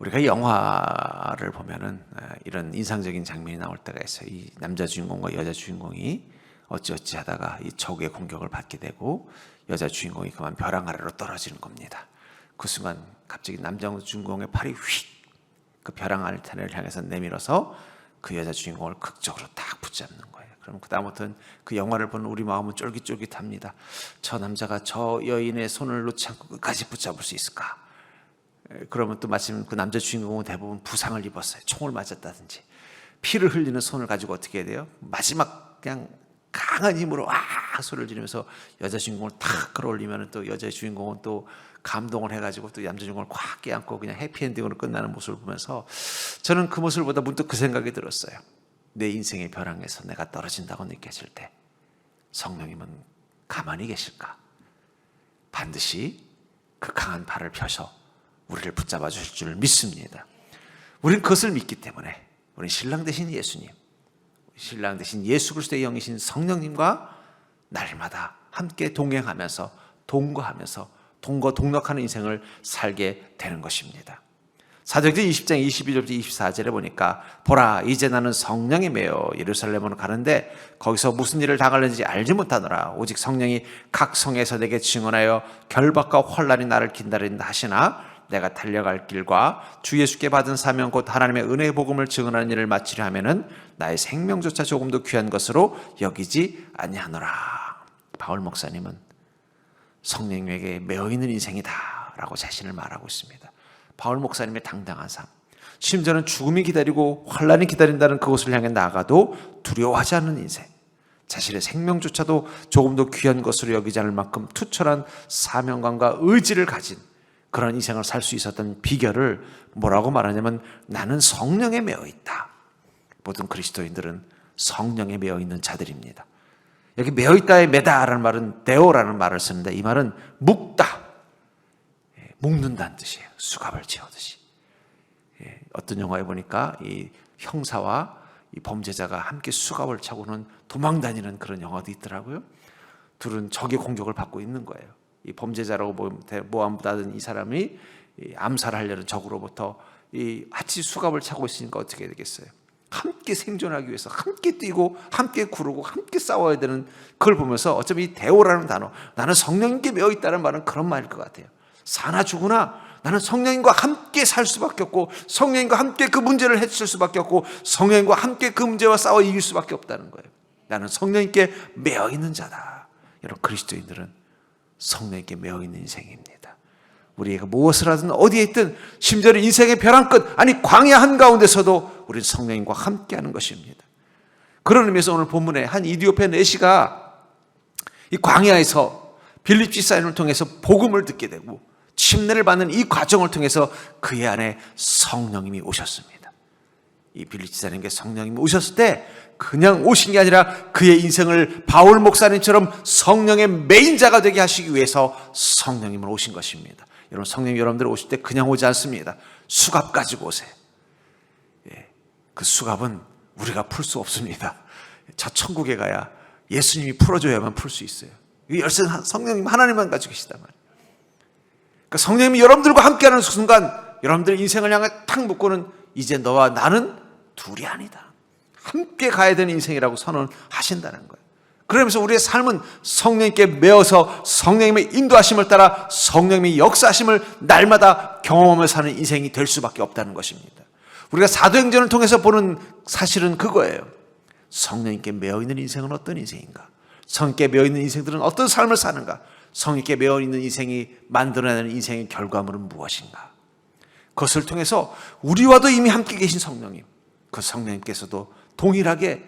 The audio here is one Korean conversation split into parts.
우리가 영화를 보면은 이런 인상적인 장면이 나올 때가 있어요. 이 남자 주인공과 여자 주인공이 어찌어찌 하다가 이 적의 공격을 받게 되고 여자 주인공이 그만 벼랑 아래로 떨어지는 겁니다. 그 순간 갑자기 남자 주인공의 팔이 휙 그 벼랑 아래를 향해서 내밀어서 그 여자 주인공을 극적으로 딱 붙잡는 거예요. 그럼 그다음부터는 그 영화를 보는 우리 마음은 쫄깃쫄깃합니다. 저 남자가 저 여인의 손을 놓지 않고 끝까지 붙잡을 수 있을까? 그러면 또 마침 그 남자 주인공은 대부분 부상을 입었어요. 총을 맞았다든지 피를 흘리는 손을 가지고 어떻게 해야 돼요? 마지막 그냥 강한 힘으로 소리를 지르면서 여자 주인공을 탁 끌어올리면 또 여자 주인공은 또 감동을 해가지고 또 남자 주인공을 꽉 껴안고 그냥 해피엔딩으로 끝나는 모습을 보면서 저는 그 모습을 보다 문득 그 생각이 들었어요. 내 인생의 벼랑에서 내가 떨어진다고 느껴질 때 성령님은 가만히 계실까? 반드시 그 강한 팔을 펴서 우리를 붙잡아 주실 줄 믿습니다. 우리는 그것을 믿기 때문에 우리는 신랑 되신 예수님, 신랑 되신 예수 그리스도의 영이신 성령님과 날마다 함께 동행하면서 동거하면서 동거동락하는 인생을 살게 되는 것입니다. 사도행전 20장 22절부터 24절에 보니까 보라 이제 나는 성령에 매여 예루살렘으로 가는데 거기서 무슨 일을 당하는지 알지 못하노라. 오직 성령이 각 성에서 내게 증언하여 결박과 환난이 나를 기다린다 하시나 내가 달려갈 길과 주 예수께 받은 사명 곧 하나님의 은혜의 복음을 증언하는 일을 마치려 하면은 나의 생명조차 조금도 귀한 것으로 여기지 아니하노라. 바울 목사님은 성령에게 매어있는 인생이다라고 자신을 말하고 있습니다. 바울 목사님의 당당한 삶, 심지어는 죽음이 기다리고 환난이 기다린다는 그곳을 향해 나아가도 두려워하지 않는 인생, 자신의 생명조차도 조금도 귀한 것으로 여기지 않을 만큼 투철한 사명감과 의지를 가진 그런 인생을 살 수 있었던 비결을 뭐라고 말하냐면 나는 성령에 매어있다. 모든 그리스도인들은 성령에 매어있는 자들입니다. 여기 매어있다의 매다라는 말은 데오라는 말을 쓰는데 이 말은 묶다, 묶는다는 뜻이에요. 수갑을 채우듯이. 어떤 영화에 보니까 이 형사와 이 범죄자가 함께 수갑을 차고는 도망 다니는 그런 영화도 있더라고요. 둘은 적의 공격을 받고 있는 거예요. 이 범죄자라고 모함받은 이 사람이 암살하려는 적으로부터 이 같이 수갑을 차고 있으니까 어떻게 되겠어요? 함께 생존하기 위해서 함께 뛰고 함께 구르고 함께 싸워야 되는 그걸 보면서 어차피 이 데오라는 단어, 나는 성령님께 매어 있다는 말은 그런 말일 것 같아요. 사나 죽으나 나는 성령님과 함께 살 수밖에 없고 성령님과 함께 그 문제를 해칠 수밖에 없고 성령님과 함께 그 문제와 싸워 이길 수밖에 없다는 거예요. 나는 성령님께 매어 있는 자다. 여러분 그리스도인들은 성령님께 매어 있는 인생입니다. 우리가 무엇을 하든 어디에 있든 심지어 인생의 벼랑 끝 아니 광야 한가운데서도 우리는 성령님과 함께하는 것입니다. 그런 의미에서 오늘 본문에 한 이디오피아 내시가 이 광야에서 빌립 집사님을 통해서 복음을 듣게 되고 침례를 받는 이 과정을 통해서 그의 안에 성령님이 오셨습니다. 이 빌립 집사님께 성령님이 오셨을 때 그냥 오신 게 아니라 그의 인생을 바울 목사님처럼 성령의 메인자가 되게 하시기 위해서 성령님을 오신 것입니다. 여러분 성령님 여러분들 오실 때 그냥 오지 않습니다. 수갑 가지고 오세요. 그 수갑은 우리가 풀 수 없습니다. 저 천국에 가야 예수님이 풀어줘야만 풀 수 있어요. 이 열쇠는 성령님 하나님만 가지고 계시단 말이에요. 그러니까 성령님이 여러분들과 함께하는 순간 여러분들 인생을 향해 탁 묶고는 이제 너와 나는 둘이 아니다. 함께 가야 되는 인생이라고 선언하신다는 거예요. 그러면서 우리의 삶은 성령님께 매어서 성령님의 인도하심을 따라 성령님의 역사하심을 날마다 경험하며 사는 인생이 될 수밖에 없다는 것입니다. 우리가 사도행전을 통해서 보는 사실은 그거예요. 성령님께 매어있는 인생은 어떤 인생인가? 성령님께 매어있는 인생들은 어떤 삶을 사는가? 성령님께 매어있는 인생이 만들어내는 인생의 결과물은 무엇인가? 그것을 통해서 우리와도 이미 함께 계신 성령님, 그 성령님께서도 동일하게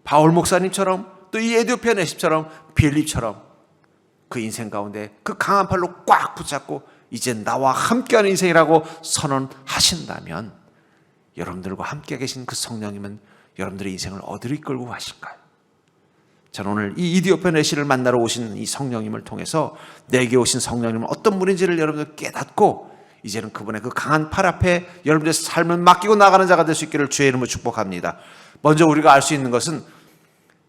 바울 목사님처럼 또 이 에디오피아 내시처럼 빌립처럼 그 인생 가운데 그 강한 팔로 꽉 붙잡고 이제 나와 함께하는 인생이라고 선언하신다면 여러분들과 함께 계신 그 성령님은 여러분들의 인생을 어디로 이끌고 가실까요? 저는 오늘 이 이디오피아 내시를 만나러 오신 이 성령님을 통해서 내게 오신 성령님은 어떤 분인지를 여러분들 깨닫고 이제는 그분의 그 강한 팔 앞에 여러분들의 삶을 맡기고 나가는 자가 될 수 있기를 주의 이름으로 축복합니다. 먼저 우리가 알 수 있는 것은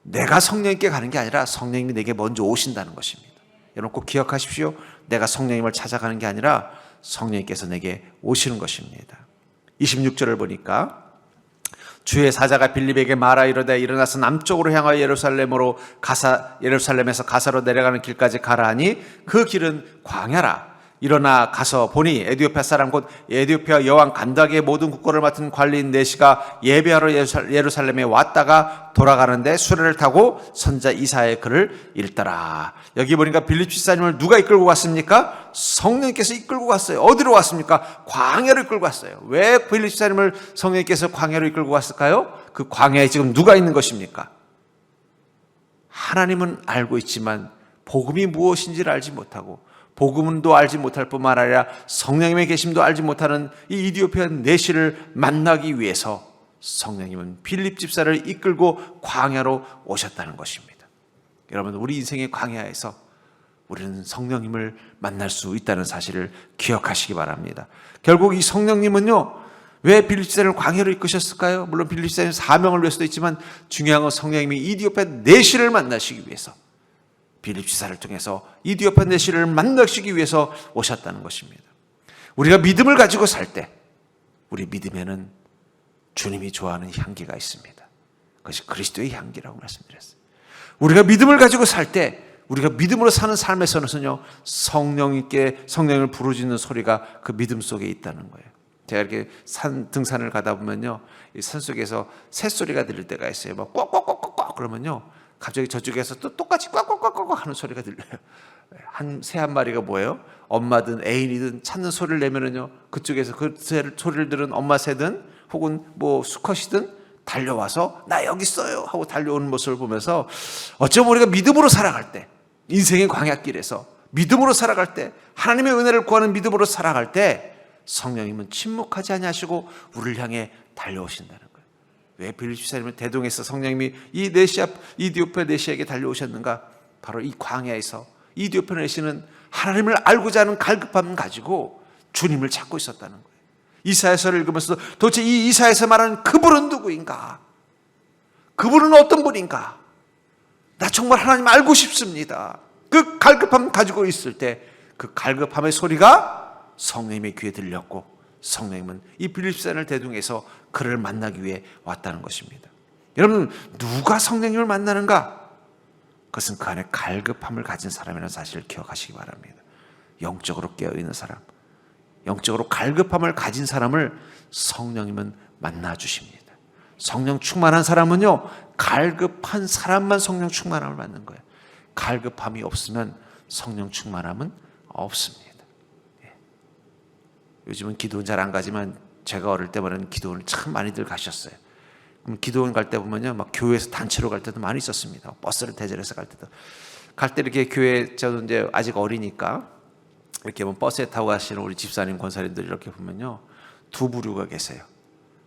내가 성령님께 가는 게 아니라 성령님이 내게 먼저 오신다는 것입니다. 여러분 꼭 기억하십시오. 내가 성령님을 찾아가는 게 아니라 성령님께서 내게 오시는 것입니다. 26절을 보니까 주의 사자가 빌립에게 말하 이르되 일어나서 남쪽으로 향하여 예루살렘에서 가사로 내려가는 길까지 가라 하니 그 길은 광야라. 일어나 가서 보니 에디오피아 사람 곧 에디오피아 여왕 간다게의 모든 국거를 맡은 관리인 네시가 예배하러 예루살렘에 왔다가 돌아가는데 수레를 타고 선자 이사야의 글을 읽더라. 여기 보니까 빌립 집사님을 누가 이끌고 갔습니까? 성령님께서 이끌고 갔어요. 어디로 갔습니까? 광야로 이끌고 갔어요. 왜 빌립 집사님을 성령님께서 광야로 이끌고 갔을까요? 그 광야에 지금 누가 있는 것입니까? 하나님은 알고 있지만 복음이 무엇인지를 알지 못하고 복음도 알지 못할 뿐만 아니라 성령님의 계심도 알지 못하는 이 이디오피아 내시를 만나기 위해서 성령님은 빌립 집사를 이끌고 광야로 오셨다는 것입니다. 여러분, 우리 인생의 광야에서 우리는 성령님을 만날 수 있다는 사실을 기억하시기 바랍니다. 결국 이 성령님은요, 왜 빌립 집사를 광야로 이끄셨을까요? 물론 빌립 집사님 사명을 위해서도 있지만 중요한 건 성령님이 이디오피아 내시를 만나시기 위해서, 빌립 집사를 통해서 이디오피아 내시를 만나시기 위해서 오셨다는 것입니다. 우리가 믿음을 가지고 살 때 우리 믿음에는 주님이 좋아하는 향기가 있습니다. 그것이 그리스도의 향기라고 말씀드렸어요. 우리가 믿음을 가지고 살 때, 우리가 믿음으로 사는 삶에서는요, 성령님을 부르짖는 소리가 그 믿음 속에 있다는 거예요. 제가 이렇게 등산을 가다 보면요, 이 산속에서 새소리가 들릴 때가 있어요. 막 꽉꽉꽉꽉 그러면요, 갑자기 저쪽에서 또 똑같이 꽉꽉꽉꽉 하는 소리가 들려요. 새 한 마리가 뭐예요? 엄마든 애인이든 찾는 소리를 내면은요, 그쪽에서 그 소리를 들은 엄마 새든 혹은 뭐 수컷이든 달려와서 나 여기 있어요 하고 달려오는 모습을 보면서, 어쩌면 우리가 믿음으로 살아갈 때, 인생의 광야길에서 믿음으로 살아갈 때, 하나님의 은혜를 구하는 믿음으로 살아갈 때 성령님은 침묵하지 아니하시고 우리를 향해 달려오신다는 거예요. 왜 빌립 집사님은 대동에서 성령님이 이디오피아 내시에게 달려오셨는가? 바로 이 광야에서 이디오피아 내시는 하나님을 알고자 하는 갈급함 가지고 주님을 찾고 있었다는 거예요. 이사야서를 읽으면서 도대체 이 이사야에서 말하는 그분은 누구인가? 그분은 어떤 분인가? 나 정말 하나님 알고 싶습니다. 그 갈급함 가지고 있을 때 그 갈급함의 소리가 성령님의 귀에 들렸고, 성령님은 이 빌립 집사님을 대동해서 그를 만나기 위해 왔다는 것입니다. 여러분, 누가 성령님을 만나는가? 그것은 그 안에 갈급함을 가진 사람이라는 사실을 기억하시기 바랍니다. 영적으로 깨어있는 사람, 영적으로 갈급함을 가진 사람을 성령님은 만나주십니다. 성령 충만한 사람은요, 갈급한 사람만 성령 충만함을 받는 거예요. 갈급함이 없으면 성령 충만함은 없습니다. 요즘은 기도원 잘 안 가지만 제가 어릴 때만은 기도원을 참 많이들 가셨어요. 그럼 기도원 갈 때 보면요, 막 교회에서 단체로 갈 때도 많이 있었습니다. 버스를 대절해서 갈 때 이렇게 교회, 저도 이제 아직 어리니까 이렇게 버스에 타고 가시는 우리 집사님, 권사님들 이렇게 보면요, 두 부류가 계세요.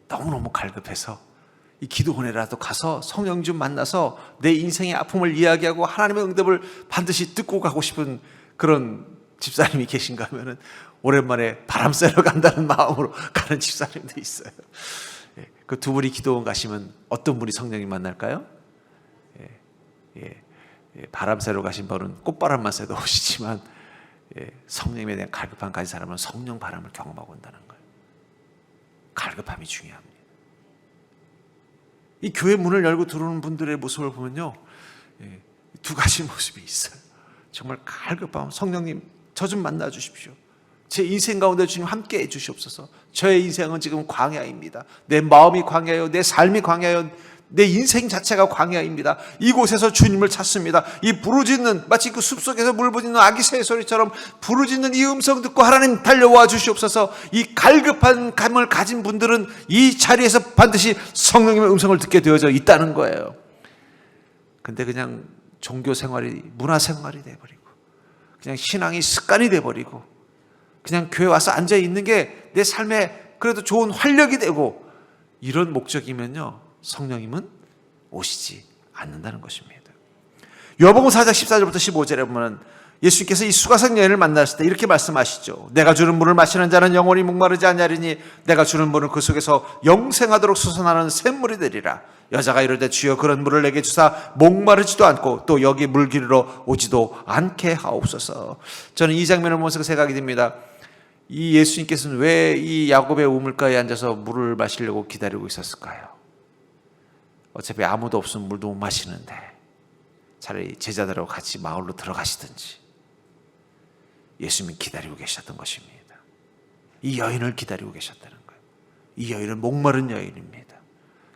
너무너무 갈급해서 이 기도원에라도 가서 성령 좀 만나서 내 인생의 아픔을 이야기하고 하나님의 응답을 반드시 듣고 가고 싶은 그런 집사님이 계신가 하면은 오랜만에 바람 쐬러 간다는 마음으로 가는 집사님도 있어요. 그 두 분이 기도원 가시면 어떤 분이 성령님 만날까요? 바람 쐬러 가신 분은 꽃바람만 쐬도 오시지만, 성령님에 대한 갈급함 가진 사람은 성령 바람을 경험하고 온다는 거예요. 갈급함이 중요합니다. 이 교회 문을 열고 들어오는 분들의 모습을 보면요, 두 가지 모습이 있어요. 정말 갈급함, 성령님 저 좀 만나 주십시오. 제 인생 가운데 주님 함께 해 주시옵소서. 저의 인생은 지금 광야입니다. 내 마음이 광야요, 내 삶이 광야요, 내 인생 자체가 광야입니다. 이곳에서 주님을 찾습니다. 이 부르짖는, 마치 그 숲속에서 물 부짖는 아기 새 소리처럼 부르짖는 이 음성 듣고 하나님 달려와 주시옵소서. 이 갈급한 감을 가진 분들은 이 자리에서 반드시 성령님의 음성을 듣게 되어져 있다는 거예요. 근데 그냥 종교 생활이 문화 생활이 돼버리고, 그냥 신앙이 습관이 돼버리고, 그냥 교회 와서 앉아 있는 게 내 삶에 그래도 좋은 활력이 되고, 이런 목적이면요, 성령님은 오시지 않는다는 것입니다. 요한복음 4장 14절부터 15절에 보면 예수님께서 이 수가성 여인을 만났을 때 이렇게 말씀하시죠. 내가 주는 물을 마시는 자는 영원히 목마르지 않으리니 내가 주는 물은 그 속에서 영생하도록 솟아나는 샘물이 되리라. 여자가 이르되 주여 그런 물을 내게 주사 목마르지도 않고 또 여기 물 기르러 오지도 않게 하옵소서. 저는 이 장면을 보면서 생각이 듭니다. 이 예수님께서는 왜 이 야곱의 우물가에 앉아서 물을 마시려고 기다리고 있었을까요? 어차피 아무도 없으면 물도 못 마시는데 차라리 제자들하고 같이 마을로 들어가시든지. 예수님이 기다리고 계셨던 것입니다. 이 여인을 기다리고 계셨다는 거예요. 이 여인은 목마른 여인입니다.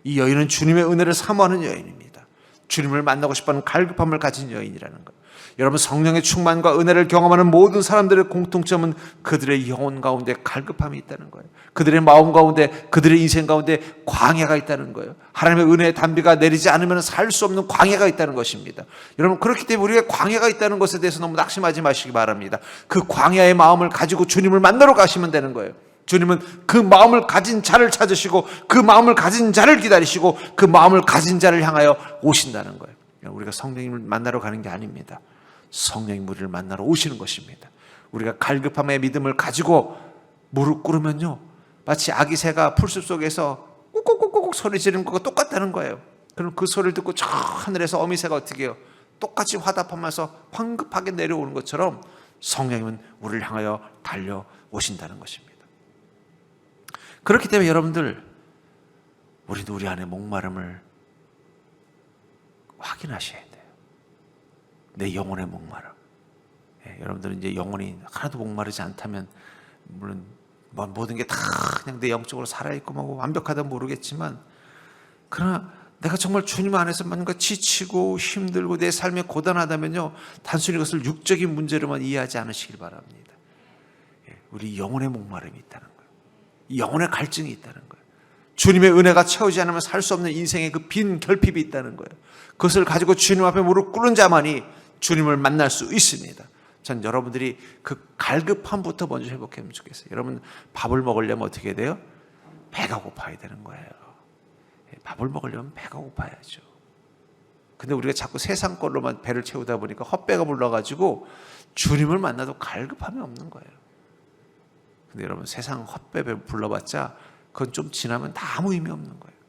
이 여인은 주님의 은혜를 사모하는 여인입니다. 주님을 만나고 싶어하는 갈급함을 가진 여인이라는 거예요. 여러분, 성령의 충만과 은혜를 경험하는 모든 사람들의 공통점은 그들의 영혼 가운데 갈급함이 있다는 거예요. 그들의 마음 가운데, 그들의 인생 가운데 광야가 있다는 거예요. 하나님의 은혜의 단비가 내리지 않으면 살 수 없는 광야가 있다는 것입니다. 여러분, 그렇기 때문에 우리가 광야가 있다는 것에 대해서 너무 낙심하지 마시기 바랍니다. 그 광야의 마음을 가지고 주님을 만나러 가시면 되는 거예요. 주님은 그 마음을 가진 자를 찾으시고, 그 마음을 가진 자를 기다리시고, 그 마음을 가진 자를 향하여 오신다는 거예요. 우리가 성령님을 만나러 가는 게 아닙니다. 성령님 우리를 만나러 오시는 것입니다. 우리가 갈급함의 믿음을 가지고 무릎 꿇으면요, 마치 아기 새가 풀숲 속에서 꾹꾹꾹꾹 소리 지르는 것과 똑같다는 거예요. 그럼 그 소리를 듣고 저 하늘에서 어미새가 어떻게 해요? 똑같이 화답하면서 황급하게 내려오는 것처럼 성령님은 우리를 향하여 달려오신다는 것입니다. 그렇기 때문에 여러분들, 우리도 우리 안에 목마름을 확인하셔야 돼요. 내 영혼의 목마름. 여러분들은 이제 영혼이 하나도 목마르지 않다면, 물론 모든 게 다 그냥 내 영적으로 살아있고 뭐 완벽하다 모르겠지만, 그러나 내가 정말 주님 안에서 뭔가 지치고 힘들고 내 삶이 고단하다면요, 단순히 그것을 육적인 문제로만 이해하지 않으시길 바랍니다. 우리 영혼의 목마름이 있다는 거예요. 영혼의 갈증이 있다는 거예요. 주님의 은혜가 채우지 않으면 살 수 없는 인생의 그 빈 결핍이 있다는 거예요. 그것을 가지고 주님 앞에 무릎 꿇는 자만이 주님을 만날 수 있습니다. 전 여러분들이 그 갈급함부터 먼저 회복하면 좋겠어요. 여러분, 밥을 먹으려면 어떻게 돼요? 배가 고파야 되는 거예요. 밥을 먹으려면 배가 고파야죠. 근데 우리가 자꾸 세상 걸로만 배를 채우다 보니까 헛배가 불러가지고 주님을 만나도 갈급함이 없는 거예요. 근데 여러분, 세상 헛배 불러봤자 그건 좀 지나면 다 아무 의미 없는 거예요.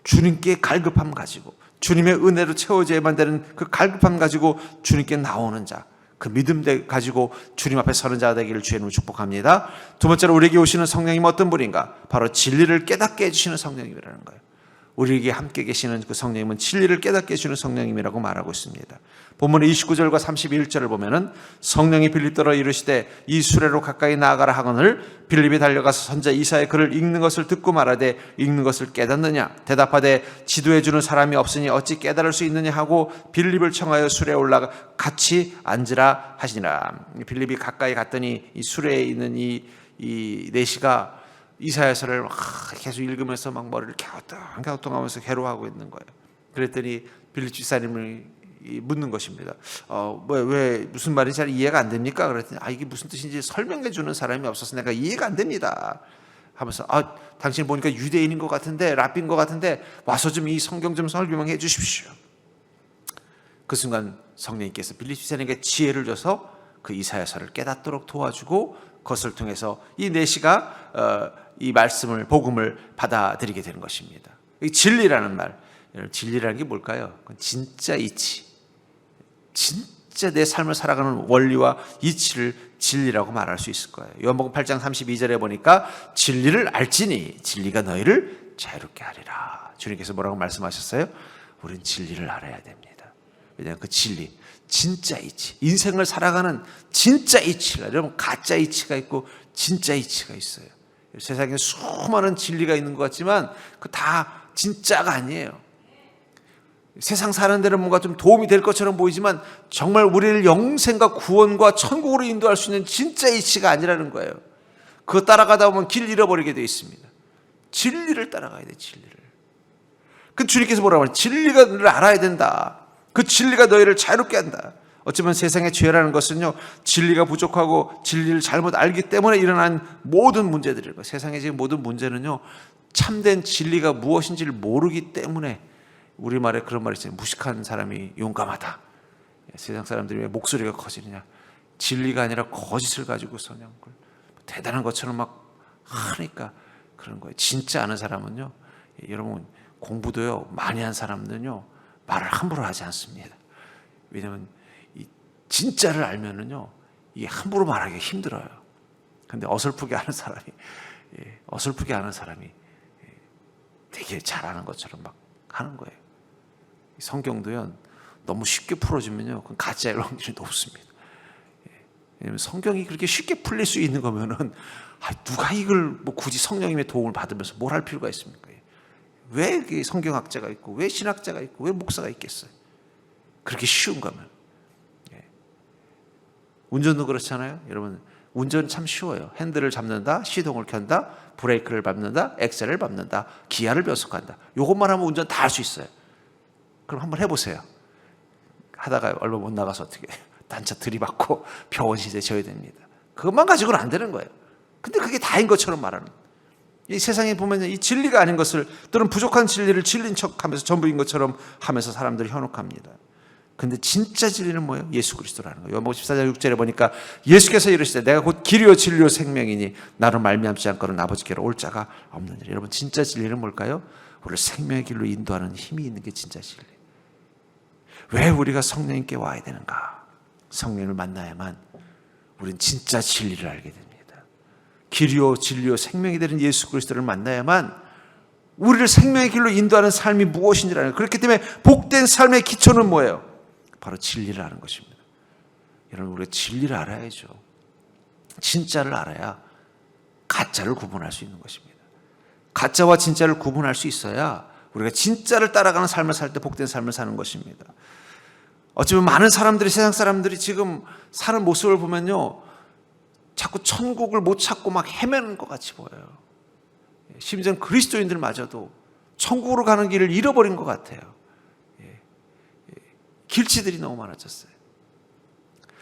주님께 갈급함 가지고, 주님의 은혜로 채워져야만 되는 그 갈급함 가지고 주님께 나오는 자, 그 믿음 가지고 주님 앞에 서는 자가 되기를 주의 이름으로 축복합니다. 두 번째로 우리에게 오시는 성령님은 어떤 분인가? 바로 진리를 깨닫게 해주시는 성령님이라는 거예요. 우리에게 함께 계시는 그 성령님은 진리를 깨닫게 해주는 성령님이라고 말하고 있습니다. 본문의 29절과 31절을 보면은, 성령이 빌립더러 이르시되 이 수레로 가까이 나아가라 하거늘 빌립이 달려가서 선자 이사야 글을 읽는 것을 듣고 말하되 읽는 것을 깨닫느냐? 대답하되 지도해 주는 사람이 없으니 어찌 깨달을 수 있느냐 하고 빌립을 청하여 수레에 올라가 같이 앉으라 하시니라. 빌립이 가까이 갔더니 이 수레에 있는 이 내시가 이사야서를 계속 읽으면서 막 머리를 갸우뚱하면서 괴로워하고 있는 거예요. 그랬더니 빌립 집사님을 묻는 것입니다. 왜 무슨 말인지 잘 이해가 안 됩니까? 그랬더니 이게 무슨 뜻인지 설명해 주는 사람이 없어서 내가 이해가 안 됩니다 하면서, 당신 보니까 유대인인 것 같은데, 랍비인 것 같은데 와서 좀 이 성경 좀 설명해 주십시오. 그 순간 성령님께서 빌립 집사님에게 지혜를 줘서 그 이사야서를 깨닫도록 도와주고, 그것을 통해서 이 내시가 이 말씀을, 복음을 받아들이게 되는 것입니다. 이 진리라는 말, 진리라는 게 뭘까요? 그건 진짜 이치, 진짜 내 삶을 살아가는 원리와 이치를 진리라고 말할 수 있을 거예요. 요한복음 8장 32절에 보니까 진리를 알지니 진리가 너희를 자유롭게 하리라. 주님께서 뭐라고 말씀하셨어요? 우린 진리를 알아야 됩니다. 왜냐하면 그 진리, 진짜 이치, 인생을 살아가는 진짜 이치라. 여러분, 가짜 이치가 있고 진짜 이치가 있어요. 세상에 수많은 진리가 있는 것 같지만 그 다 진짜가 아니에요. 세상 사는 데는 뭔가 좀 도움이 될 것처럼 보이지만 정말 우리를 영생과 구원과 천국으로 인도할 수 있는 진짜 이치가 아니라는 거예요. 그거 따라가다 보면 길 잃어버리게 되어 있습니다. 진리를 따라가야 돼, 진리를. 그 주님께서 뭐라고 하냐? 진리를 알아야 된다. 그 진리가 너희를 자유롭게 한다. 어쩌면 세상의 죄라는 것은요, 진리가 부족하고 진리를 잘못 알기 때문에 일어난 모든 문제들이에요. 세상의 지금 모든 문제는요, 참된 진리가 무엇인지를 모르기 때문에, 우리말에 그런 말이 있어요. 무식한 사람이 용감하다. 세상 사람들이 왜 목소리가 커지느냐? 진리가 아니라 거짓을 가지고서 그냥 대단한 것처럼 막 하니까 그런 거예요. 진짜 아는 사람은요, 여러분, 공부도요 많이 한 사람들은요 말을 함부로 하지 않습니다. 왜냐하면 이 진짜를 알면은요 이게 함부로 말하기가 힘들어요. 근데 어설프게 하는 사람이 어설프게 하는 사람이 되게 잘하는 것처럼 막 하는 거예요. 성경도요, 너무 쉽게 풀어주면요, 그건 가짜일 확률이 높습니다. 왜냐면 성경이 그렇게 쉽게 풀릴 수 있는 거면은 누가 이걸 뭐 굳이 성령님의 도움을 받으면서 뭘 할 필요가 있습니까? 왜 성경학자가 있고 왜 신학자가 있고 왜 목사가 있겠어요? 그렇게 쉬운 거면. 운전도 그렇잖아요. 여러분, 운전 참 쉬워요. 핸들을 잡는다, 시동을 켠다, 브레이크를 밟는다, 엑셀을 밟는다, 기아를 변속한다. 이것만 하면 운전 다 할 수 있어요. 그럼 한번 해보세요. 하다가 얼마 못 나가서 어떻게 단차 들이받고 병원 시대 져야 됩니다. 그것만 가지고는 안 되는 거예요. 근데 그게 다인 것처럼 말하는 거예요. 이 세상에 보면 이 진리가 아닌 것을, 또는 부족한 진리를 진리인 척하면서 전부인 것처럼 하면서 사람들이 현혹합니다. 근데 진짜 진리는 뭐예요? 예수 그리스도라는 거예요. 요한복음 14장 6절에 보니까 예수께서 이르시되 내가 곧 길이요 진리요 생명이니 나로 말미암지 않고는 아버지께로 올 자가 없느니라. 여러분, 진짜 진리는 뭘까요? 우리를 생명의 길로 인도하는 힘이 있는 게 진짜 진리. 왜 우리가 성령님께 와야 되는가? 성령을 만나야만 우리는 진짜 진리를 알게 됩니다. 길이요 진리요 생명이 되는 예수 그리스도를 만나야만 우리를 생명의 길로 인도하는 삶이 무엇인지를 알아요. 그렇기 때문에 복된 삶의 기초는 뭐예요? 바로 진리를 아는 것입니다. 여러분, 우리가 진리를 알아야죠. 진짜를 알아야 가짜를 구분할 수 있는 것입니다. 가짜와 진짜를 구분할 수 있어야 우리가 진짜를 따라가는 삶을 살 때 복된 삶을 사는 것입니다. 어쩌면 많은 사람들이, 세상 사람들이 지금 사는 모습을 보면요, 자꾸 천국을 못 찾고 막 헤매는 것 같이 보여요. 심지어 그리스도인들마저도 천국으로 가는 길을 잃어버린 것 같아요. 길치들이 너무 많아졌어요.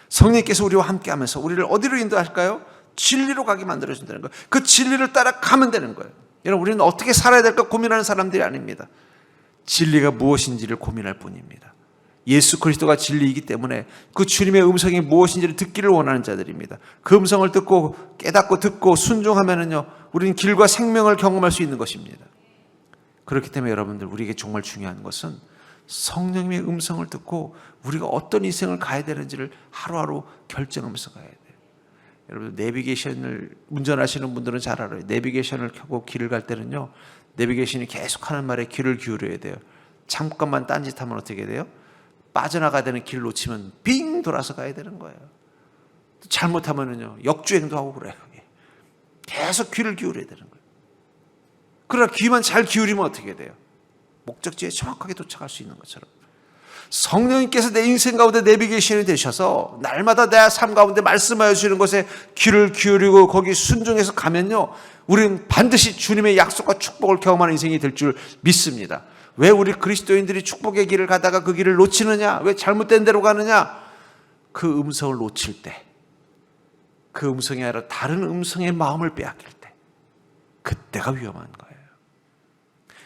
성령님께서 우리와 함께 하면서 우리를 어디로 인도할까요? 진리로 가게 만들어준다는 거예요. 그 진리를 따라가면 되는 거예요. 여러분, 우리는 어떻게 살아야 될까 고민하는 사람들이 아닙니다. 진리가 무엇인지를 고민할 뿐입니다. 예수 그리스도가 진리이기 때문에 그 주님의 음성이 무엇인지를 듣기를 원하는 자들입니다. 그 음성을 듣고 깨닫고 듣고 순종하면은요, 우리는 길과 생명을 경험할 수 있는 것입니다. 그렇기 때문에 여러분들, 우리에게 정말 중요한 것은 성령님의 음성을 듣고 우리가 어떤 인생을 가야 되는지를 하루하루 결정하면서 가야 돼요. 여러분, 내비게이션을 운전하시는 분들은 잘 알아요. 내비게이션을 켜고 길을 갈 때는요, 내비게이션이 계속 하는 말에 귀를 기울여야 돼요. 잠깐만 딴짓하면 어떻게 돼요? 빠져나가야 되는 길 놓치면 빙 돌아서 가야 되는 거예요. 잘못하면은요, 역주행도 하고 그래요. 계속 귀를 기울여야 되는 거예요. 그러나 귀만 잘 기울이면 어떻게 돼요? 목적지에 정확하게 도착할 수 있는 것처럼 성령님께서 내 인생 가운데 내비게이션이 되셔서 날마다 내 삶 가운데 말씀하여 주시는 것에 귀를 기울이고 거기 순종해서 가면요, 우리는 반드시 주님의 약속과 축복을 경험하는 인생이 될 줄 믿습니다. 왜 우리 그리스도인들이 축복의 길을 가다가 그 길을 놓치느냐? 왜 잘못된 데로 가느냐? 그 음성을 놓칠 때, 그 음성이 아니라 다른 음성의 마음을 빼앗길 때, 그때가 위험한 거예요.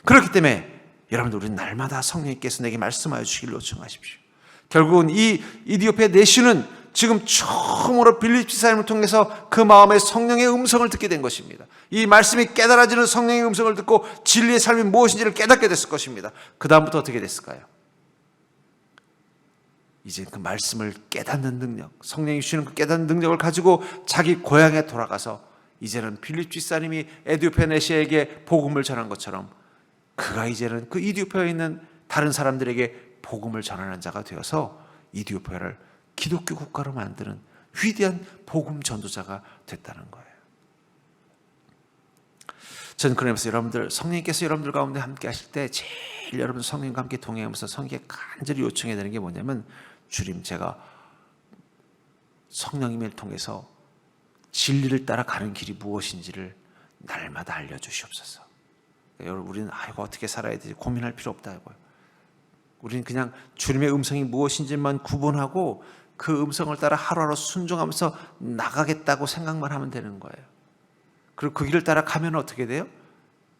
그렇기 때문에 여러분들, 우리는 날마다 성령님께서 내게 말씀하여 주시기를 요청하십시오. 결국은 이 이디오피아 내시는 지금 처음으로 빌립 지사님을 통해서 그 마음에 성령의 음성을 듣게 된 것입니다. 이 말씀이 깨달아지는 성령의 음성을 듣고 진리의 삶이 무엇인지를 깨닫게 됐을 것입니다. 그 다음부터 어떻게 됐을까요? 이제 그 말씀을 깨닫는 능력, 성령이 주시는 그 깨닫는 능력을 가지고 자기 고향에 돌아가서 이제는 빌립 지사님이 에디오피아 내시에게 복음을 전한 것처럼 그가 이제는 그 이디오피아에 있는 다른 사람들에게 복음을 전하는 자가 되어서 이디오피아를 기독교 국가로 만드는 위대한 복음 전도자가 됐다는 거예요. 저는 그러면서 여러분들, 성령님께서 여러분들 가운데 함께 하실 때 제일 여러분 성령님과 함께 동행하면서 성령께 간절히 요청해야 되는 게 뭐냐면, 주님, 제가 성령님을 통해서 진리를 따라가는 길이 무엇인지를 날마다 알려주시옵소서. 여러분, 우리는 이거 어떻게 살아야 되지 고민할 필요 없다고요. 우리는 그냥 주님의 음성이 무엇인지만 구분하고 그 음성을 따라 하루하루 순종하면서 나가겠다고 생각만 하면 되는 거예요. 그리고 그 길을 따라 가면 어떻게 돼요?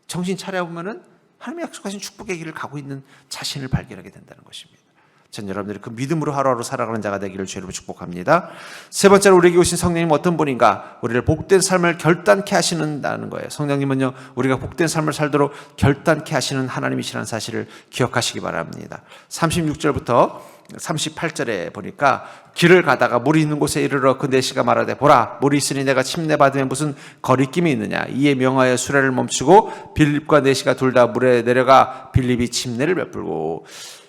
정신 차려보면은 하나님의 약속하신 축복의 길을 가고 있는 자신을 발견하게 된다는 것입니다. 전 여러분들이 그 믿음으로 하루하루 살아가는 자가 되기를 주의 이름으로 축복합니다. 세 번째로, 우리에게 오신 성령님은 어떤 분인가? 우리를 복된 삶을 결단케 하시는다는 거예요. 성령님은요, 우리가 복된 삶을 살도록 결단케 하시는 하나님이시라는 사실을 기억하시기 바랍니다. 36절부터 38절에 보니까 길을 가다가 물이 있는 곳에 이르러 그 내시가 말하되 보라 물이 있으니 내가 침례 받으면 무슨 거리낌이 있느냐. 이에 명하여 수레를 멈추고 빌립과 내시가 둘 다 물에 내려가 빌립이 침례를 베풀고.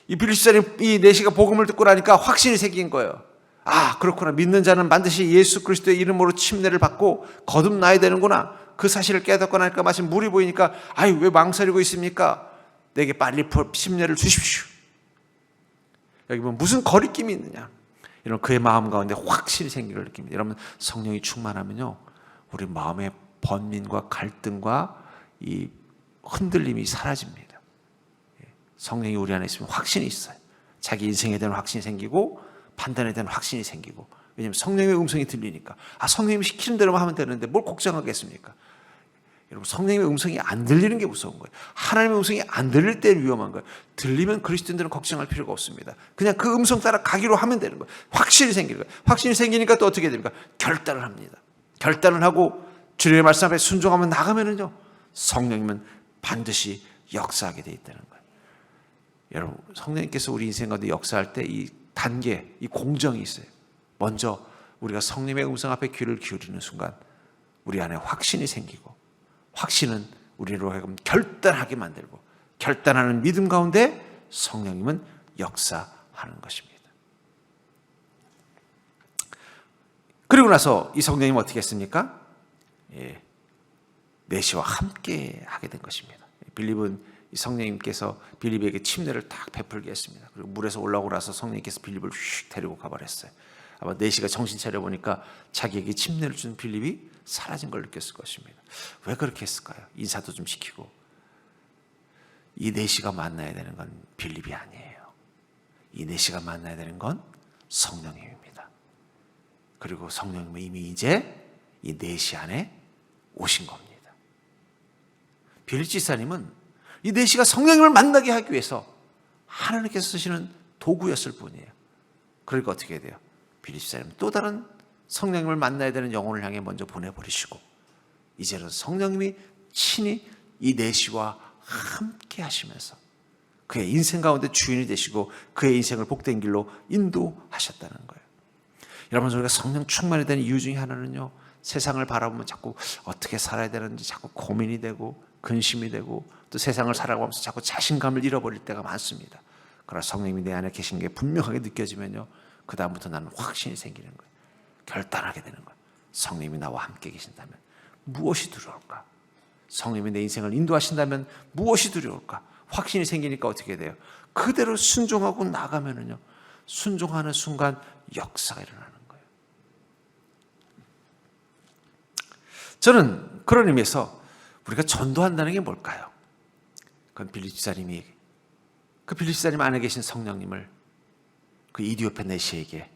이 빌립 사람이 이 내시가 복음을 듣고 나니까 확신이 생긴 거예요. 아 그렇구나. 믿는 자는 반드시 예수 그리스도의 이름으로 침례를 받고 거듭나야 되는구나. 그 사실을 깨닫고 나니까 마침 물이 보이니까 아유 왜 망설이고 있습니까? 내게 빨리 침례를 주십시오. 여기 보면 무슨 거리낌이 있느냐. 이런 그의 마음 가운데 확실히 생기를 느낍니다. 여러분 성령이 충만하면요 우리 마음의 번민과 갈등과 이 흔들림이 사라집니다. 성령이 우리 안에 있으면 확신이 있어요. 자기 인생에 대한 확신이 생기고 판단에 대한 확신이 생기고. 왜냐하면 성령의 음성이 들리니까. 아 성령님이 시키는 대로만 하면 되는데 뭘 걱정하겠습니까? 여러분 성령님의 음성이 안 들리는 게 무서운 거예요. 하나님의 음성이 안 들릴 때 위험한 거예요. 들리면 그리스도인들은 걱정할 필요가 없습니다. 그냥 그 음성 따라 가기로 하면 되는 거예요. 확신이 생기는 거예요. 확신이 생기니까 또 어떻게 됩니까? 결단을 합니다. 결단을 하고 주님의 말씀 앞에 순종하면 나가면은요 성령님은 반드시 역사하게 돼 있다는 거예요. 여러분 성령님께서 우리 인생 가운데 역사할 때 이 단계, 이 공정이 있어요. 먼저 우리가 성령의 음성 앞에 귀를 기울이는 순간 우리 안에 확신이 생기고 확신은 우리로 하여금 결단하게 만들고 결단하는 믿음 가운데 성령님은 역사하는 것입니다. 그리고 나서 이 성령님은 어떻게 했습니까? 내시와 함께 하게 된 것입니다. 빌립은 이 성령님께서 빌립에게 침례를 딱 베풀게 했습니다. 그리고 물에서 올라오고 나서 성령님께서 빌립을 휙 데리고 가버렸어요. 아마 내시가 정신 차려보니까 자기에게 침례를 준 빌립이 사라진 걸 느꼈을 것입니다. 왜 그렇게 했을까요? 인사도 좀 시키고. 이 내시가 만나야 되는 건 빌립이 아니에요. 이 내시가 만나야 되는 건 성령님입니다. 그리고 성령님은 이미 이제 이 내시 안에 오신 겁니다. 빌립 지사님은 이 내시가 성령님을 만나게 하기 위해서 하나님께서 쓰시는 도구였을 뿐이에요. 그러니까 어떻게 돼요? 빌립 지사님은 또 다른 성령님을 만나야 되는 영혼을 향해 먼저 보내버리시고 이제는 성령님이 친히 이 내시와 함께 하시면서 그의 인생 가운데 주인이 되시고 그의 인생을 복된 길로 인도하셨다는 거예요. 여러분 우리가 성령 충만이 되는 이유 중에 하나는요 세상을 바라보면 자꾸 어떻게 살아야 되는지 자꾸 고민이 되고 근심이 되고 또 세상을 살아가면서 자꾸 자신감을 잃어버릴 때가 많습니다. 그러나 성령님이 내 안에 계신 게 분명하게 느껴지면요 그 다음부터 나는 확신이 생기는 거예요. 결단하게 되는 거예요. 성령님이 나와 함께 계신다면 무엇이 두려울까? 성령님이 내 인생을 인도하신다면 무엇이 두려울까? 확신이 생기니까 어떻게 돼요? 그대로 순종하고 나가면은요 순종하는 순간 역사가 일어나는 거예요. 저는 그런 의미에서 우리가 전도한다는 게 뭘까요? 그건 빌립 지사님이 그 빌립 지사님 안에 계신 성령님을 그 이디오페 내시에게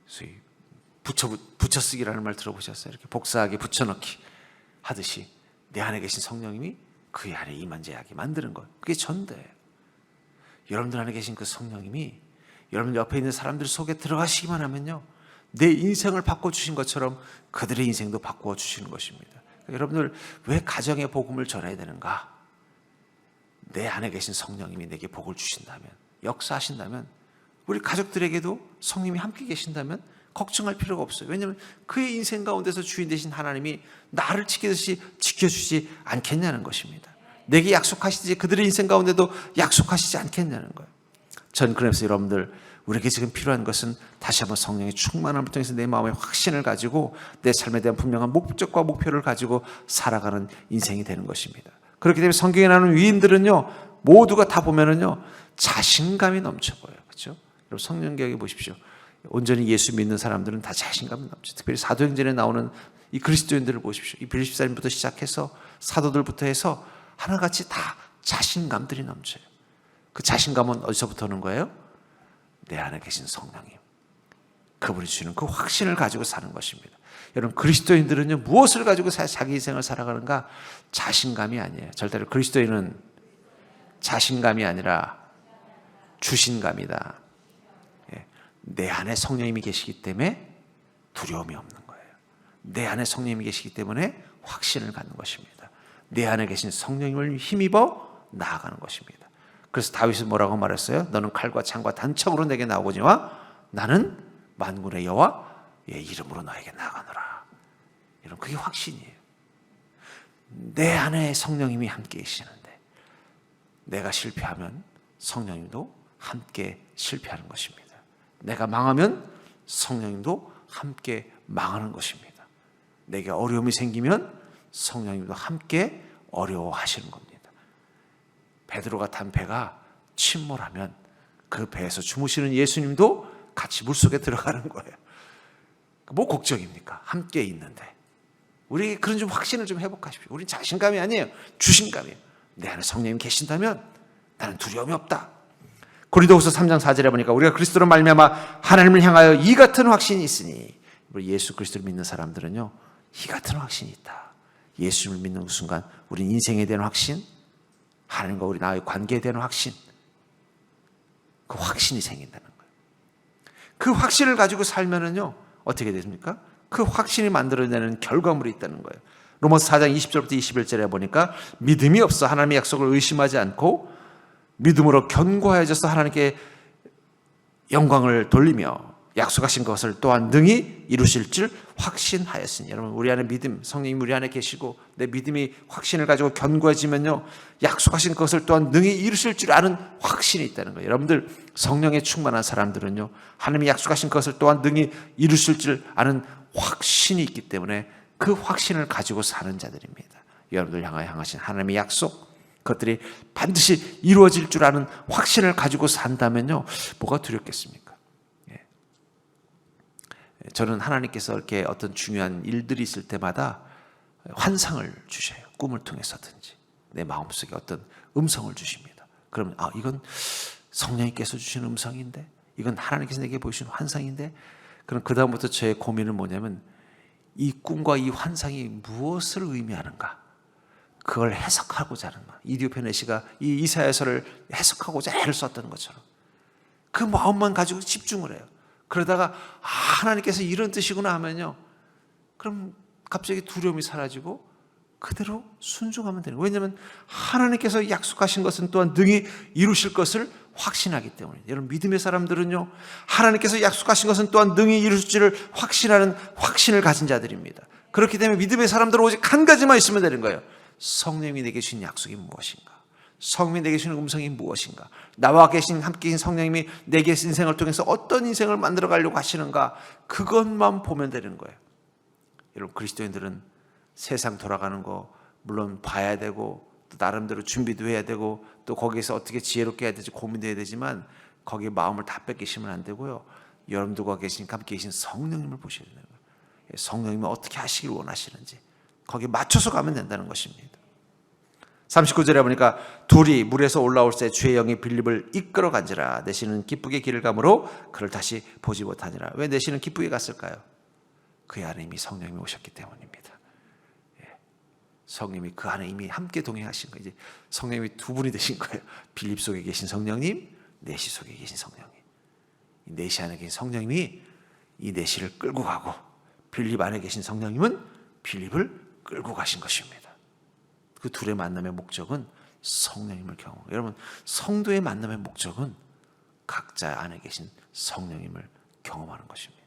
소위 붙여쓰기라는 말 들어보셨어요? 이렇게 복사하기 붙여넣기 하듯이 내 안에 계신 성령님이 그 안에 임한제하게 만드는 것. 그게 전도예요. 여러분들 안에 계신 그 성령님이 여러분 옆에 있는 사람들 속에 들어가시기만 하면요 내 인생을 바꿔주신 것처럼 그들의 인생도 바꿔주시는 것입니다. 여러분들 왜 가정의 복음을 전해야 되는가? 내 안에 계신 성령님이 내게 복을 주신다면 역사하신다면 우리 가족들에게도 성령님이 함께 계신다면 걱정할 필요가 없어요. 왜냐하면 그의 인생 가운데서 주인 되신 하나님이 나를 지키듯이 지켜주지 않겠냐는 것입니다. 내게 약속하시지 그들의 인생 가운데도 약속하시지 않겠냐는 거예요. 전 그래서 여러분들 우리에게 지금 필요한 것은 다시 한번 성령의 충만함을 통해서 내 마음의 확신을 가지고 내 삶에 대한 분명한 목적과 목표를 가지고 살아가는 인생이 되는 것입니다. 그렇기 때문에 성경에 나오는 위인들은요 모두가 다 보면은요 자신감이 넘쳐 보여요. 그렇죠? 여러분 성령계에 보십시오. 온전히 예수 믿는 사람들은 다 자신감이 넘쳐. 특별히 사도행전에 나오는 이 그리스도인들을 보십시오. 이 빌립 사람부터 시작해서 사도들부터 해서 하나같이 다 자신감들이 넘쳐요. 그 자신감은 어디서부터 오는 거예요? 내 안에 계신 성령님. 그분이 주시는 그 확신을 가지고 사는 것입니다. 여러분 그리스도인들은요 무엇을 가지고 자기 인생을 살아가는가? 자신감이 아니에요. 절대로 그리스도인은 자신감이 아니라 주신감이다. 내 안에 성령님이 계시기 때문에 두려움이 없는 거예요. 내 안에 성령님이 계시기 때문에 확신을 갖는 것입니다. 내 안에 계신 성령님을 힘입어 나아가는 것입니다. 그래서 다윗은 뭐라고 말했어요? 너는 칼과 창과 단창으로 내게 나오거니와 나는 만군의 여호와의 이름으로 너에게 나가노라. 이런 그게 확신이에요. 내 안에 성령님이 함께 계시는데 내가 실패하면 성령님도 함께 실패하는 것입니다. 내가 망하면 성령님도 함께 망하는 것입니다. 내게 어려움이 생기면 성령님도 함께 어려워하시는 겁니다. 베드로가 탄 배가 침몰하면 그 배에서 주무시는 예수님도 같이 물속에 들어가는 거예요. 뭐 걱정입니까? 함께 있는데. 우리 그런 좀 확신을 좀 회복하십시오. 우린 자신감이 아니에요. 주신감이에요. 내 안에 성령님 계신다면 나는 두려움이 없다. 고린도후서 3장 4절에 보니까 우리가 그리스도로 말미암아 하나님을 향하여 이 같은 확신이 있으니, 우리 예수 그리스도를 믿는 사람들은요, 이 같은 확신이 있다. 예수를 믿는 순간 우린 인생에 대한 확신, 하나님과 우리 나의 관계에 대한 확신, 그 확신이 생긴다는 거예요. 그 확신을 가지고 살면은요 어떻게 됩니까? 그 확신이 만들어내는 결과물이 있다는 거예요. 로마서 4장 20절부터 21절에 보니까 믿음이 없어 하나님의 약속을 의심하지 않고 믿음으로 견고해져서 하나님께 영광을 돌리며 약속하신 것을 또한 능히 이루실 줄 확신하였으니. 여러분, 우리 안에 믿음, 성령님 우리 안에 계시고 내 믿음이 확신을 가지고 견고해지면요 약속하신 것을 또한 능히 이루실 줄 아는 확신이 있다는 거예요. 여러분들 성령에 충만한 사람들은요 하나님이 약속하신 것을 또한 능히 이루실 줄 아는 확신이 있기 때문에 그 확신을 가지고 사는 자들입니다. 여러분들 향하여 향하신 하나님의 약속, 그것들이 반드시 이루어질 줄 아는 확신을 가지고 산다면요 뭐가 두렵겠습니까? 저는 하나님께서 이렇게 어떤 중요한 일들이 있을 때마다 환상을 주셔요. 꿈을 통해서든지 내 마음속에 어떤 음성을 주십니다. 그러면 이건 성령님께서 주신 음성인데, 이건 하나님께서 내게 보이신 환상인데, 그럼 그 다음부터 저의 고민은 뭐냐면 이 꿈과 이 환상이 무엇을 의미하는가, 그걸 해석하고자 하는 마음. 이디오페 내시가 이 이사야서를 해석하고자 애를 썼던 것처럼 그 마음만 가지고 집중을 해요. 그러다가 하나님께서 이런 뜻이구나 하면요 그럼 갑자기 두려움이 사라지고 그대로 순종하면 되는 거예요. 왜냐하면 하나님께서 약속하신 것은 또한 능히 이루실 것을 확신하기 때문에. 여러분, 믿음의 사람들은요 하나님께서 약속하신 것은 또한 능히 이루실 줄을 확신하는 확신을 가진 자들입니다. 그렇기 때문에 믿음의 사람들은 오직 한 가지만 있으면 되는 거예요. 성령님이 내게 주신 약속이 무엇인가, 성령이 내게 주신 음성이 무엇인가, 나와 계신 함께 계신 성령님이 내게 인생을 통해서 어떤 인생을 만들어 가려고 하시는가, 그것만 보면 되는 거예요. 여러분, 그리스도인들은 세상 돌아가는 거 물론 봐야 되고 또 나름대로 준비도 해야 되고 또 거기에서 어떻게 지혜롭게 해야 될지 고민도 해야 되지만 거기에 마음을 다 뺏기시면 안 되고요. 여러분들과 함께 계신 성령님을 보셔야 되는 거예요. 성령님이 어떻게 하시길 원하시는지 거기에 맞춰서 가면 된다는 것입니다. 39절에 보니까 둘이 물에서 올라올 새 주의 영이 빌립을 이끌어 간지라. 내시는 기쁘게 길을 가므로 그를 다시 보지 못하니라. 왜 내시는 기쁘게 갔을까요? 그 안에 이미 성령님이 오셨기 때문입니다. 성령님이 그 안에 이미 함께 동행하신 거예요. 이제 성령님이 두 분이 되신 거예요. 빌립 속에 계신 성령님, 내시 속에 계신 성령님. 이 내시 안에 계신 성령님이 이 내시를 끌고 가고 빌립 안에 계신 성령님은 빌립을 끌고 가신 것입니다. 그 둘의 만남의 목적은 성령님을 경험하고, 여러분 성도의 만남의 목적은 각자 안에 계신 성령님을 경험하는 것입니다.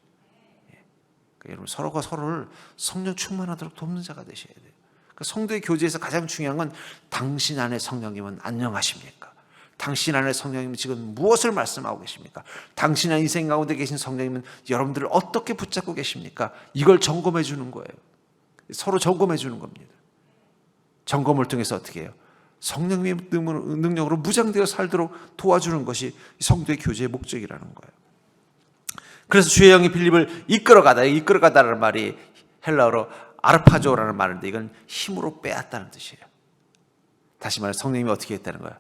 그러니까 여러분 서로가 서로를 성령 충만하도록 돕는 자가 되셔야 돼요. 그러니까 성도의 교제에서 가장 중요한 건 당신 안에 성령님은 안녕하십니까? 당신 안에 성령님은 지금 무엇을 말씀하고 계십니까? 당신의 인생 가운데 계신 성령님은 여러분들을 어떻게 붙잡고 계십니까? 이걸 점검해 주는 거예요. 서로 점검해 주는 겁니다. 점검을 통해서 어떻게 해요? 성령님의 능력으로 무장되어 살도록 도와주는 것이 성도의 교제의 목적이라는 거예요. 그래서 주의 영이 빌립을 이끌어가다, 이끌어가다라는 말이 헬라어로 아르파조라는 말인데 이건 힘으로 빼앗다는 뜻이에요. 다시 말해 성령님이 어떻게 했다는 거예요?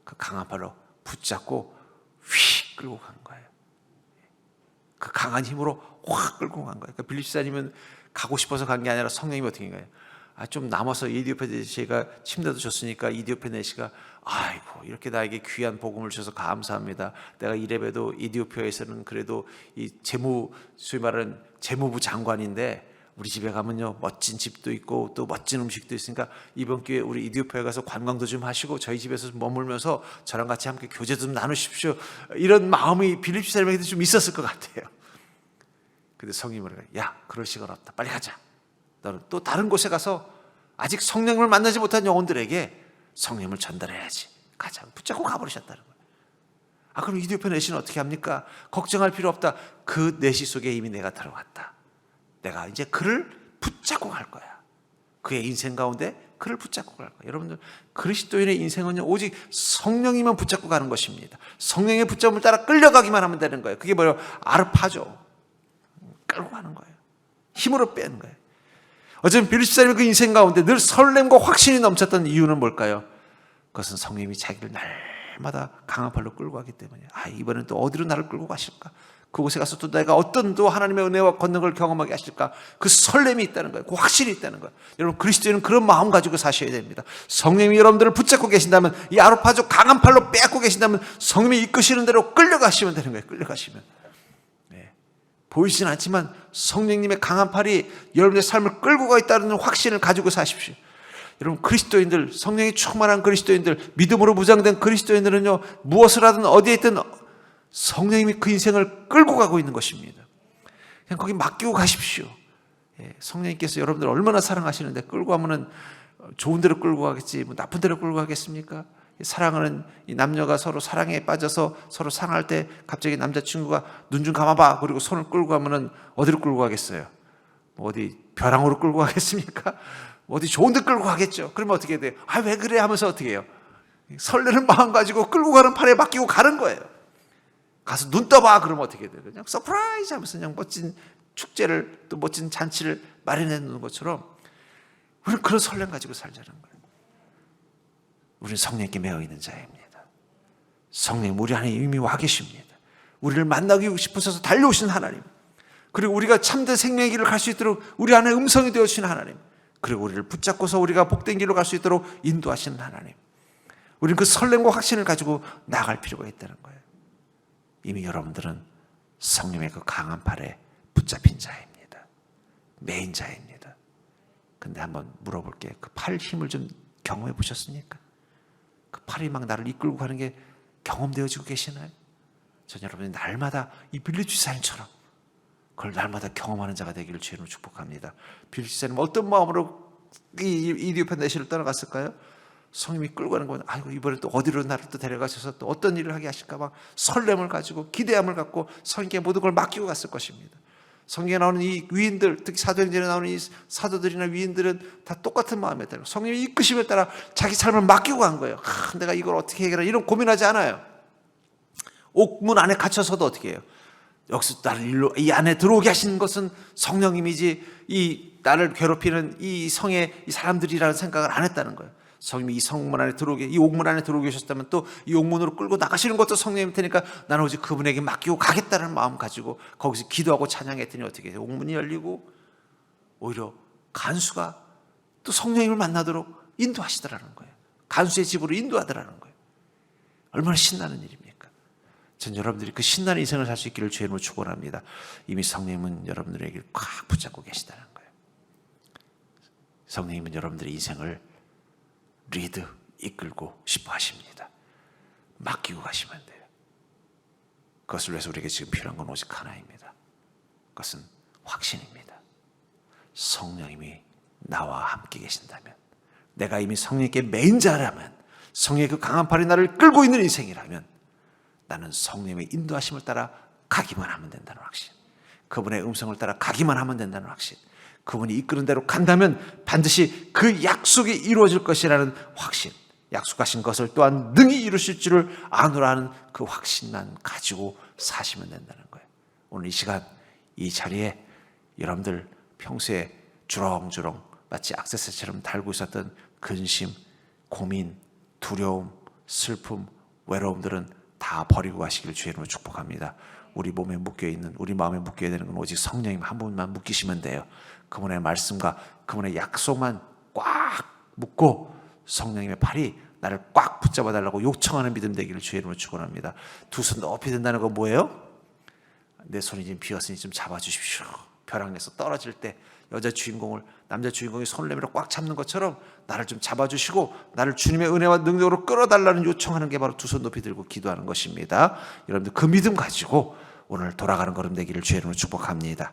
그 강한 팔로 붙잡고 휙 끌고 간 거예요. 그 강한 힘으로 확 끌고 간 거예요. 그러니까 빌립 지사님은 가고 싶어서 간 게 아니라 성령님이 어떻게 한 거예요? 좀 남아서 이디오페 내시가 침대도 줬으니까 이디오페 내시가 아이고 이렇게 나에게 귀한 복음을 주셔서 감사합니다. 내가 이래봬도 이디오페에서는 그래도 이 소위 말하는 재무부 장관인데 우리 집에 가면요 멋진 집도 있고 또 멋진 음식도 있으니까 이번 기회에 우리 이디오피아에 가서 관광도 좀 하시고 저희 집에서 좀 머물면서 저랑 같이 함께 교제도 좀 나누십시오. 이런 마음이 빌립보 사람에게도 좀 있었을 것 같아요. 근데 성령이 그래요. 야, 그럴 시간 없다. 빨리 가자. 너는 또 다른 곳에 가서 아직 성령을 만나지 못한 영혼들에게 성령을 전달해야지. 가자. 붙잡고 가버리셨다는 거예요. 아, 그럼 이디오피아 내시는 어떻게 합니까? 걱정할 필요 없다. 그 내시 속에 이미 내가 들어갔다. 내가 이제 그를 붙잡고 갈 거야. 그의 인생 가운데 그를 붙잡고 갈 거야. 여러분들, 그리스도인의 인생은요 오직 성령이만 붙잡고 가는 것입니다. 성령의 붙잡음을 따라 끌려가기만 하면 되는 거예요. 그게 뭐예요? 아르파죠. 끌고 가는 거예요. 힘으로 빼는 거예요. 어쩌면 빌립보 사람의 그 인생 가운데 늘 설렘과 확신이 넘쳤던 이유는 뭘까요? 그것은 성령이 자기를 날마다 강한 팔로 끌고 가기 때문에, 아, 이번엔 또 어디로 나를 끌고 가실까? 그곳에 가서 또 내가 어떤 또 하나님의 은혜와 권능을 경험하게 하실까? 그 설렘이 있다는 거예요. 그 확신이 있다는 거예요. 여러분, 그리스도인은 그런 마음 가지고 사셔야 됩니다. 성령이 여러분들을 붙잡고 계신다면, 이 아르파족 강한 팔로 빼앗고 계신다면 성령이 이끄시는 대로 끌려가시면 되는 거예요. 끌려가시면. 네. 보이진 않지만 성령님의 강한 팔이 여러분의 삶을 끌고 가 있다는 확신을 가지고 사십시오. 여러분, 그리스도인들, 성령이 충만한 그리스도인들, 믿음으로 무장된 그리스도인들은요 무엇을 하든 어디에 있든 성령님이 그 인생을 끌고 가고 있는 것입니다. 그냥 거기 맡기고 가십시오. 성령님께서 여러분들 얼마나 사랑하시는데 끌고 가면은 좋은 데로 끌고 가겠지 뭐 나쁜 데로 끌고 가겠습니까? 사랑하는 이 남녀가 서로 사랑에 빠져서 서로 사랑할 때 갑자기 남자친구가 눈 좀 감아봐 그리고 손을 끌고 가면은 어디로 끌고 가겠어요? 뭐 어디 벼랑으로 끌고 가겠습니까? 어디 좋은 데 끌고 가겠죠. 그러면 어떻게 돼요? 아, 왜 그래 하면서 어떻게 해요? 설레는 마음 가지고 끌고 가는 팔에 맡기고 가는 거예요. 가서 눈 떠봐 그러면 어떻게 돼요? 그냥 서프라이즈 하면서 그냥 멋진 축제를 또 멋진 잔치를 마련해 놓는 것처럼 우리는 그런 설렘 가지고 살자는 거예요. 우리는 성령께 매어 있는 자입니다. 성령 우리 안에 이미 와 계십니다. 우리를 만나기 싶으셔서 달려오신 하나님, 그리고 우리가 참된 생명의 길을 갈 수 있도록 우리 안에 음성이 되어주신 하나님, 그리고 우리를 붙잡고서 우리가 복된 길로 갈 수 있도록 인도하시는 하나님, 우리는 그 설렘과 확신을 가지고 나아갈 필요가 있다는 거예요. 이미 여러분들은 성령의 그 강한 팔에 붙잡힌 자입니다. 매인 자입니다. 근데 한번 물어볼게요. 그 팔 힘을 좀 경험해 보셨습니까? 그 팔이 막 나를 이끌고 가는 게 경험되어지고 계시나요? 전 여러분이 날마다 이 빌립보 지사님처럼 그걸 날마다 경험하는 자가 되기를 주님으로 축복합니다. 빌립보 지사님 어떤 마음으로 이 이디오피아 내시를 떠나갔을까요? 성령이 끌고 가는 건, 아이고 이번에 또 어디로 나를 또 데려가셔서 또 어떤 일을 하게 하실까 막 설렘을 가지고 기대함을 갖고 성령께 모든 걸 맡기고 갔을 것입니다. 성경에 나오는 이 위인들, 특히 사도행전에 나오는 이 사도들이나 위인들은 다 똑같은 마음에 따라 성령의 이끄심에 따라 자기 삶을 맡기고 간 거예요. 내가 이걸 어떻게 해결하나 이런 고민하지 않아요. 옥문 안에 갇혀서도 어떻게 해요? 여기서 나를 일로 이 안에 들어오게 하시는 것은 성령님이지 이 나를 괴롭히는 이 성의 이 사람들이라는 생각을 안 했다는 거예요. 성령이 이 성문 안에 들어오게, 이 옥문 안에 들어오게 하셨다면 또 이 옥문으로 끌고 나가시는 것도 성령님 테니까 나는 오직 그분에게 맡기고 가겠다는 마음 가지고 거기서 기도하고 찬양했더니 어떻게 해요? 옥문이 열리고 오히려 간수가 또 성령님을 만나도록 인도하시더라는 거예요. 간수의 집으로 인도하더라는 거예요. 얼마나 신나는 일입니까? 전 여러분들이 그 신나는 인생을 살 수 있기를 주의 이름으로 축원합니다. 이미 성령님은 여러분들에게 꽉 붙잡고 계시다는 거예요. 성령님은 여러분들의 인생을 리드, 이끌고 싶어 하십니다. 맡기고 가시면 돼요. 그것을 위해서 우리에게 지금 필요한 건 오직 하나입니다. 그것은 확신입니다. 성령님이 나와 함께 계신다면, 내가 이미 성령님께 매인 자라면, 성령의 그 강한 팔이 나를 끌고 있는 인생이라면 나는 성령님의 인도하심을 따라 가기만 하면 된다는 확신, 그분의 음성을 따라 가기만 하면 된다는 확신, 그분이 이끄는 대로 간다면 반드시 그 약속이 이루어질 것이라는 확신, 약속하신 것을 또한 능히 이루실 줄을 아노라 하는 그 확신만 가지고 사시면 된다는 거예요. 오늘 이 시간 이 자리에 여러분들 평소에 주렁주렁 마치 악세사리처럼 달고 있었던 근심, 고민, 두려움, 슬픔, 외로움들은 다 버리고 가시길 주의 이름으로 축복합니다. 우리 몸에 묶여있는, 우리 마음에 묶여야 되는 건 오직 성령님 한 분만 묶이시면 돼요. 그분의 말씀과 그분의 약속만 꽉 묶고 성령님의 팔이 나를 꽉 붙잡아 달라고 요청하는 믿음 되기를 주의 이름으로 축원합니다. 두 손 높이 든다는 건 뭐예요? 내 손이 지금 비었으니 좀 잡아주십시오. 벼랑에서 떨어질 때 여자 주인공을 남자 주인공이 손을 내밀어 꽉 잡는 것처럼 나를 좀 잡아주시고 나를 주님의 은혜와 능력으로 끌어달라는 요청하는 게 바로 두 손 높이 들고 기도하는 것입니다. 여러분들 그 믿음 가지고 오늘 돌아가는 걸음 되기를 주의 이름으로 축복합니다.